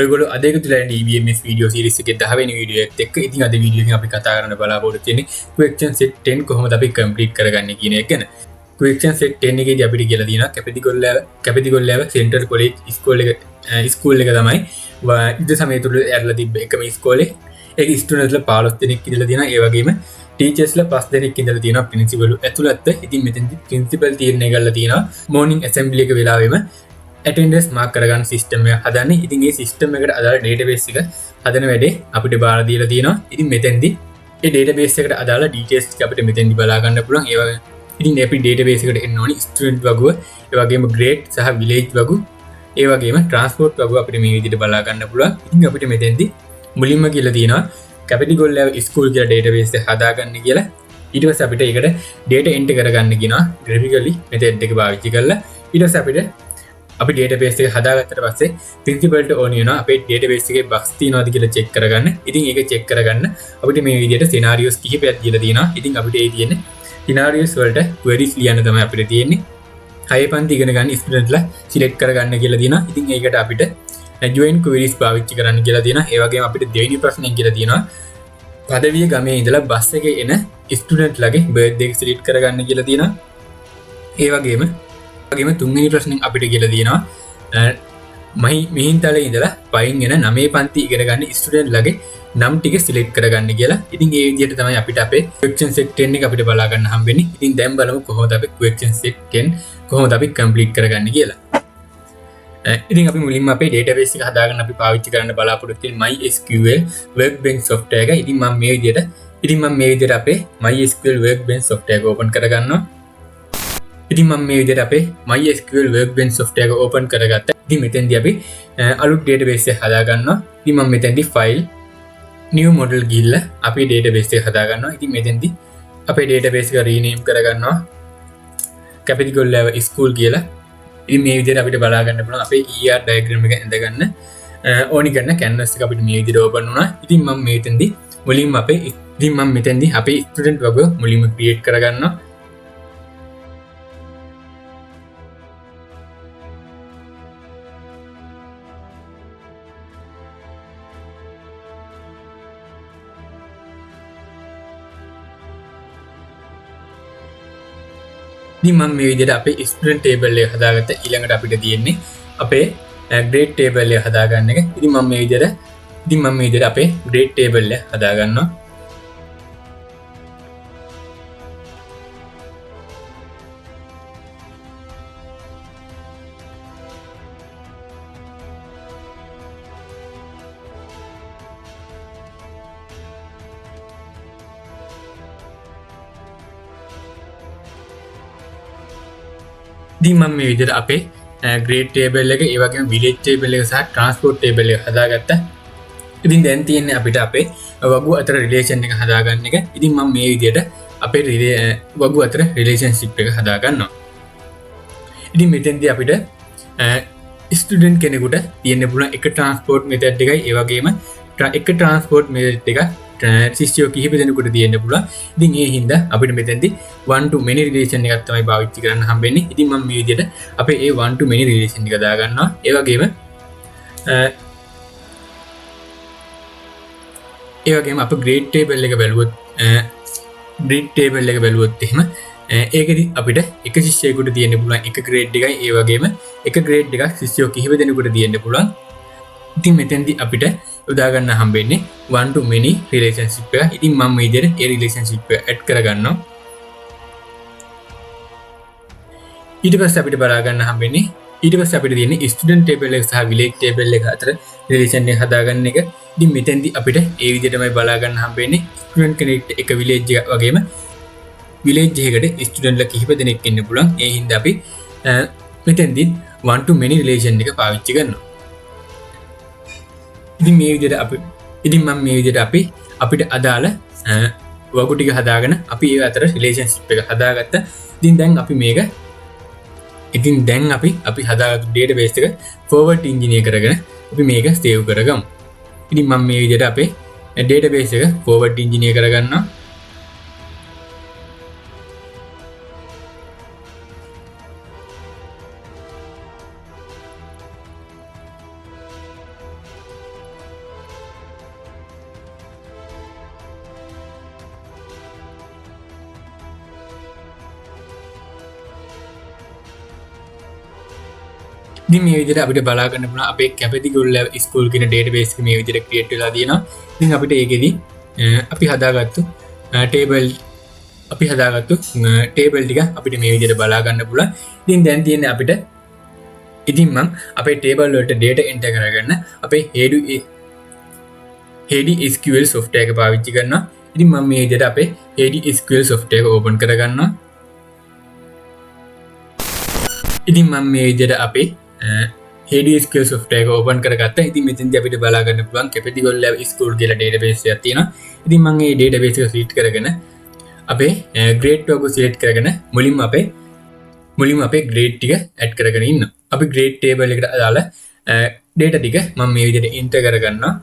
ඔයගොල්ලෝ අද එකතු වෙලා DBMS වීඩියෝ සීරීස් එකේ 10 වෙනි වීඩියෝ එකත් එක්ක ඉතින් අද වීඩියෝ එකෙන් අපි කතා කරන්න බලාපොරොත්තු වෙන්නේ question set 10 කොහොමද අපි කම්ප්ලීට් කරගන්නේ කියන එක ගැන. question set 10 එකේදී අපිට කියලා තියෙනවා කැපිටිගොල්ලෑව සෙන්ටර් කොලෙජ් ස්කූල් එක තමයි ඉද සමය තුළ ඇරලා තිබ්බ එකම ස්කෝලේ. ඒක ස්ටුඩන්ට්ස්ලා 15 දෙනෙක් ඉඳලා තියෙනවා. ඒ වගේම ටීචර්ස්ලා 5 දෙනෙක් ඉඳලා තියෙනවා ප්‍රින්සිපල් ඇතුළත්. ඉතින් මෙතෙන්දි ප්‍රින්සිපල් තීරණය කරලා තියෙනවා මෝර්නින් ඇසෙම්බලි එක වෙලාවෙම attendance mark කරගන්න සිස්ටම් එක හදන්නේ. ඉතින් මේ සිස්ටම් එකට අදාළ database එක හදන වැඩේ අපිට බාර දීලා තියෙනවා. ඉතින් මෙතෙන්දි ඒ database එකට අදාළ details ටික අපිට මෙතෙන්දි බලා ගන්න පුළුවන්. ඒ වගේ ඉතින් අපි database එකට එන්න ඕනි student වගුව, ඒ වගේම grade සහ village වගුව, ඒ වගේම transport වගුව අපිට මේ විදිහට බලා ගන්න පුළුවන්. ඉතින් අපිට මෙතෙන්දි මුලින්ම කියලා තියෙනවා කැපිටිගොල්ලෑව ස්කූල් කියලා database එක හදාගන්න කියලා. ඊට පස්සේ අපිට ඒකට data enter කරගන්න කියනවා graphically method එක පාවිච්චි කරලා. ඊට පස්සේ අපිට අපි database එක හදාගත්තට පස්සේ principalට ඕන වෙනවා අපේ database එකේ bugs තියෙනවද කියලා check කරගන්න. ඉතින් ඒක check කරගන්න අපිට මේ විදිහට scenarios කිහිපයක් දීලා තියෙනවා. ඉතින් අපිට ඒ තියෙන්නේ scenarios වලට queries ලියන්න තමයි අපිට තියෙන්නේ. 6 පන්ති ඉගෙන ගන්න ස්ටුඩන්ට්ලා select කරගන්න කියලා තියෙනවා. ඉතින් ඒකට අපිට join queries පාවිච්චි කරන්න කියලා තියෙනවා. ඒ වගේම අපිට දෙවෙනි ප්‍රශ්නේ කියලා තියෙනවා පදවිය ගමේ ඉඳලා බස් එකේ එන ස්ටුඩන්ට්ලාගේ birthday එක select කරගන්න කියලා තියෙනවා. ඒ වගේම තුන්වෙනි ප්‍රශ්නෙන් අපිට කියලා තියෙනවා මිහින්තලේ ඉඳලා පයින් එන 9 පන්ති ඉගෙන ගන්න ස්ටුඩන්ට්ලාගේ නම් ටික සිලෙක්ට් කරගන්න කියලා. ඉතින් ඒ විදිහට තමයි අපිට අපේ question set 10 එක අපිට බලා ගන්න හම්බෙන්නේ. ඉතින් දැන් බලමු කොහොමද අපි question set 10 කොහොමද අපි complete කරගන්නේ කියලා. ඉතින් අපි මුලින්ම අපේ database එක හදාගන්න අපි පාවිච්චි කරන්න බලාපොරොත්තු වෙන MySQL Workbench software එක. ඉතින් මම මේ විදිහට අපේ MySQL Workbench software එක open කරගන්නවා. ඉතින් මම මේ විදිහට අපේ MySQL Workbench software එක open කරගත්තා. ඉතින් මෙතෙන්දී අපි අලුත් database එක හදාගන්නවා. ඉතින් මම මෙතෙන්දී file new model ගිහිල්ලා අපේ database එක හදාගන්නවා. ඉතින් මෙතෙන්දී අපේ database එක rename කරගන්නවා කැපිටිගොල්ලෑව ස්කූල් කියලා. ඉතින් මේ විදිහට අපිට බලා ගන්න පුළුවන් අපේ ER diagram එක ඇඳගන්න ඕනි කරන canvas එක අපිට මේ විදිහට open වුණා. ඉතින් මම මෙතෙන්දී අපේ student වගුව මුලින්ම create කරගන්නවා. ඉතින් මම මේ විදිහට අපේ student table එක හදාගත්තා. ඊළඟට අපිට තියෙන්නේ අපේ grade table එක හදාගන්න එක. ඉතින් මම මේ විදිහට අපේ grade table එක හදාගන්නවා. ඉතින් මම මේ විදිහට අපේ grade table එක, ඒ වගේම village table එක සහ transport table එක හදාගත්තා. ඉතින් දැන් තියෙන්නේ අපිට අපේ වගු අතර relation එක හදාගන්න එක. ඉතින් මම මේ විදිහට අපේ වගු අතර relationship එක හදාගන්නවා. ඉතින් මෙතෙන්දී අපිට student කෙනෙකුට තියෙන්න පුළුවන් එක transport method එකයි, ඒ වගේම එක transport method එක ශිෂ්‍යයෝ කිහිප දෙනෙකුට තියෙන්න පුළුවන්. ඉතින් ඒ හින්දා අපිට මෙතෙන්දී one to many relation එකක් තමයි පාවිච්චි කරන්න හම්බෙන්නේ. ඉතින් මම මේ විදිහට අපේ ඒ one to many relation එක දාගන්නවා. ඒ වගේම අපේ grade table එක බැලුවොත් එහෙම ඒකෙදි අපිට එක ශිෂ්‍යයෙකුට තියෙන්න පුළුවන් එක grade එකයි, ඒ වගේම එක grade එකක් ශිෂ්‍යයෝ කිහිප දෙනෙකුට තියෙන්න පුළුවන්. ඉතින් මෙතෙන්දී අපිට උදා ගන්න හම්බෙන්නේ one to many relationship එක. ඉතින් මම මේ විදිහට ඒ relationship එක add කරගන්නවා. ඊට පස්සේ අපිට බලා ගන්න හම්බෙන්නේ අපිට තියෙන්නේ student table එක සහ village table එක අතර relation එක හදාගන්න එක. ඉතින් මෙතෙන්දී අපිට ඒ විදිහටමයි බලා ගන්න හම්බෙන්නේ student කෙනෙක්ට එක village එක වගේම village එකකට studentලා කිහිප දෙනෙක් ඉන්න පුළුවන්. ඒ හින්දා අපි මෙතෙන්දී one to many relation එක පාවිච්චි කරනවා. ඉතින් මම මේ විදිහට අපිට අදාළ වගු ටික හදාගෙන අපි ඒ අතර රිලේෂන්ෂිප් එක හදාගත්තා. ඉතින් දැන් අපි හදාගත්තු database එක forward engineer කරගෙන අපි මේක save කරගමු. ඉතින් මම මේ විදිහට අපේ database එක forward engineer කරගන්නවා. ඉතින් මේ විදිහට අපිට බලා ගන්න පුළුවන් අපේ Graphically ස්කූල් කියන database එක මේ විදිහට create වෙලා තියෙනවා. ඉතින් අපිට ඒකෙදි අපි හදාගත්තු table ටික අපිට මේ විදිහට බලා ගන්න පුළුවන්. ඉතින් දැන් තියෙන්නේ අපිට ඉතින් මම අපේ table වලට data enter කරගන්න අපේ Heady SQL software එක පාවිච්චි කරනවා. ඉතින් මම මේ විදිහට අපේ Heady SQL software එක open කරගන්නවා. ඉතින් මම මේ විදිහට අපේ Heady SQL software එක open කරගත්තා. ඉතින් මෙතෙන්දී අපිට බලා ගන්න පුළුවන් Graphically school කියලා database එකක් තියෙනවා. ඉතින් මම මේ database එක select කරගෙන අපේ grade logo select කරගෙන මුලින්ම අපේ grade ටික add කරගෙන ඉන්නවා. අපි grade table එකට අදාළ data ටික මම මේ විදිහට enter කරගන්නවා.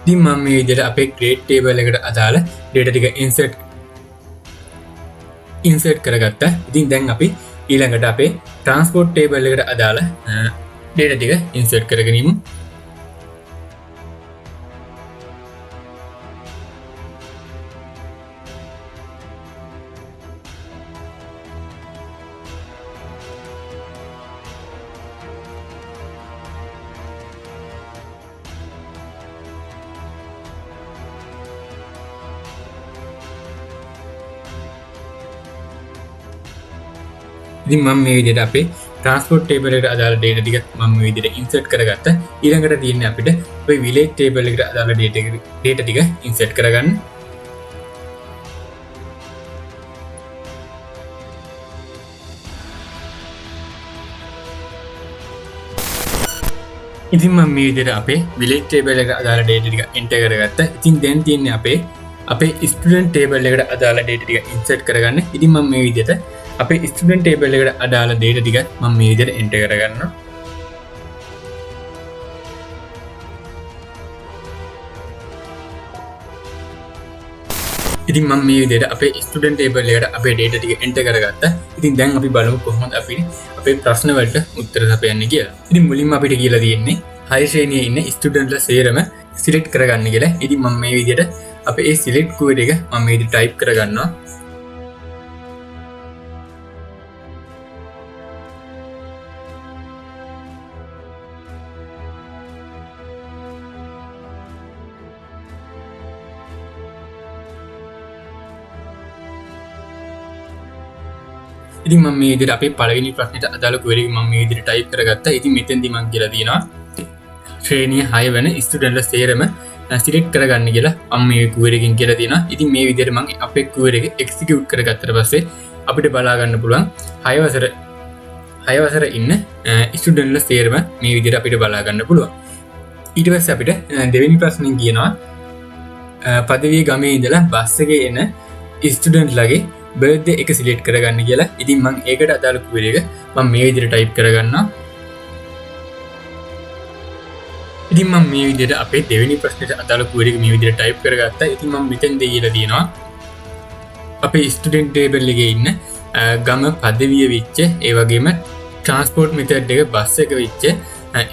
ඉතින් මම මේ විදිහට අපේ grade table එකට අදාළ data ටික insert කරගත්තා. ඉතින් දැන් අපි ඊළඟට අපේ transport table එකට අදාළ data ටික insert කරගෙන ඉමු. ඉතින් මම මේ විදිහට අපේ transport table එකට අදාළ data ටික මම මේ විදිහට insert කරගත්තා. ඊළඟට තියෙන්නේ අපිට ඔය village table එකට අදාළ data ටික insert කරගන්න. ඉතින් මම මේ විදිහට අපේ village table එකට අදාළ data ටික enter කරගත්තා. ඉතින් දැන් තියෙන්නේ අපේ student table එකට අදාළ data ටික insert කරගන්න. ඉතින් මම මේ විදිහට අපේ student table එකට අදාළ data ටික මම මේ විදිහට enter කරගන්නවා. ඉතින් මම මේ විදිහට අපේ student table එකට අපේ data ටික enter කරගත්තා. ඉතින් දැන් අපි බලමු කොහොමද අපි අපේ ප්‍රශ්න වලට උත්තර සපයන්නේ කියලා. ඉතින් මුලින්ම අපිට කියලා තියෙන්නේ 6 ශ්‍රේණියේ ඉන්න ස්ටුඩන්ට්ලා සේරම සිලෙක්ට් කරගන්න කියලා. ඉතින් මම මේ විදිහට අපේ ඒ select code එක මම මේ විදිහට type කරගන්නවා. ඉතින් මම මේ විදිහට අපේ පළවෙනි ප්‍රශ්නෙට අදාළ query එක මම මේ විදිහට type කරගත්තා. ඉතින් මෙතෙන්දී මම කියලා තියෙනවා ශ්‍රේණිය 6 වෙන ස්ටුඩන්ට්ලා සේරම select කරගන්න කියලා මම මේ query එකෙන් කියලා තියෙනවා. ඉතින් මේ විදිහට මම අපේ query එක execute කරගත්තට පස්සේ අපිට බලා ගන්න පුළුවන් 6 වසර ඉන්න ස්ටුඩන්ට්ලා සේරම මේ විදිහට අපිට බලා ගන්න පුළුවන්. ඊට පස්සේ අපිට දෙවෙනි ප්‍රශ්නෙන් කියනවා පදවිය ගමේ ඉඳලා බස් එකේ එන ස්ටුඩන්ට්ලාගේ birthday එක select කරගන්න කියලා. ඉතින් මම ඒකට අදාළ query එක මම මේ විදිහට type කරගන්නවා. ඉතින් මම මේ විදිහට අපේ දෙවෙනි ප්‍රශ්නෙට අදාළ query එක මේ විදිහට type කරගත්තා. ඉතින් මම මෙතෙන්දී කියලා තියෙනවා අපේ student table එකේ ඉන්න ගම පදවිය වෙච්ච ඒ වගේම transport method එක බස් එක වෙච්ච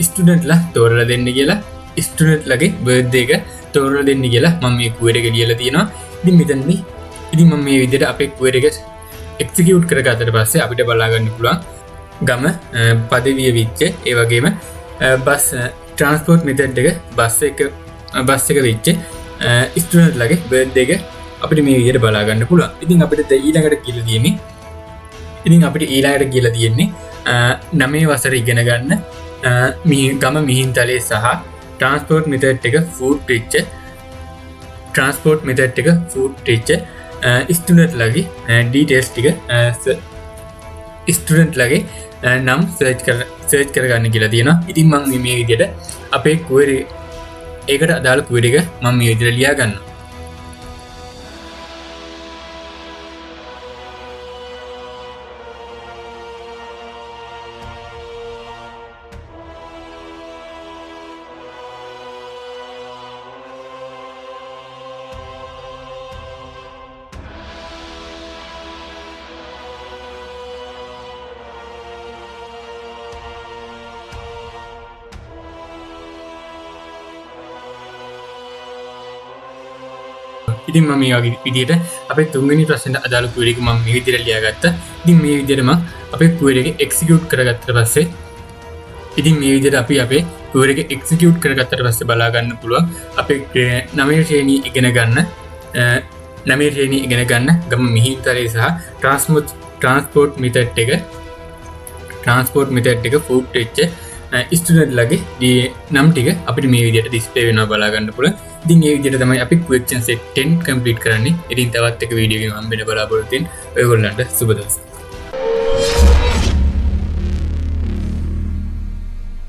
ස්ටුඩන්ට්ලා තෝරලා දෙන්න කියලා. ස්ටුඩන්ට්ලාගේ birthday එක තෝරලා දෙන්න කියලා මම මේ query එක ලියලා තියෙනවා. ඉතින් මම මේ විදිහට අපේ query එක execute කරගත්තට පස්සේ අපිට බලා ගන්න පුළුවන් ගම පදවිය වෙච්ච ඒ වගේම බස් transport method එක බස් එක වෙච්ච ස්ටුඩන්ට්ලාගේ birthday එක අපිට මේ විදිහට බලා ගන්න පුළුවන්. ඉතින් අපිට ඊළඟට කියලා තියෙන්නේ 9 වසර ඉගෙන ගන්න ගම මිහින්තලේ සහ transport method එක food වෙච්ච ස්ටුඩන්ට්ලාගේ details ටික ස්ටුඩන්ට්ලාගේ නම් සර්ච් කරගන්න කියලා තියෙනවා. ඉතින් මම මේ විදිහට අපේ query ඒකට අදාළ query එක මම මේ විදිහට ලියා ගන්නවා. ඉතින් මම මේ වගේ විදිහට අපේ තුන්වෙනි ප්‍රශ්නෙට අදාළ query එක මම මේ විදිහට ලියාගත්තා. ඉතින් මේ විදිහට මම අපේ query එක execute කරගත්තට පස්සේ ඉතින් මේ විදිහට අපි අපේ query එක execute කරගත්තට පස්සේ බලා ගන්න පුළුවන් අපේ 9 ශ්‍රේණිය ඉගෙන ගන්න ගම මිහින්තරේ සහ transport method එක foot වෙච්ච ස්ටුඩන්ට් ලගේ නම් ටික අපිට මේ විදිහට ඩිස්ප්ලේ වෙනවා බලා ගන්න පුළුවන්. ඉතින් මේ විදිහට තමයි අපි question set 10 complete කරන්නේ. ඉතින් තවත් එක වීඩියෝ එකකින් හම්බෙන්න බලාපොරොත්තු වෙන්න. ඔයගොල්ලන්ට සුබ දවසක්.